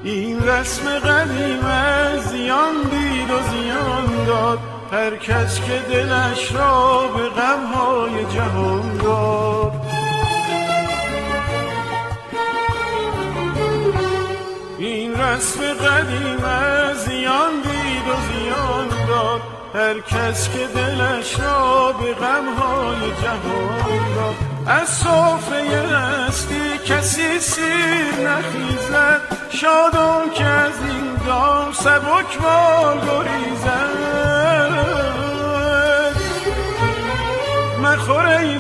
این رسم قدیم زیان دید و زیان داد، هر کس که دلش را به غمهای جهان داد. این رسم قدیم زیان دید و زیان داد، هر کس که دلش را به غمهای جهان داد. از سفره هستی کسی سیر نخیزد، شادم که از این دام سبکبال گریزد. مخور ای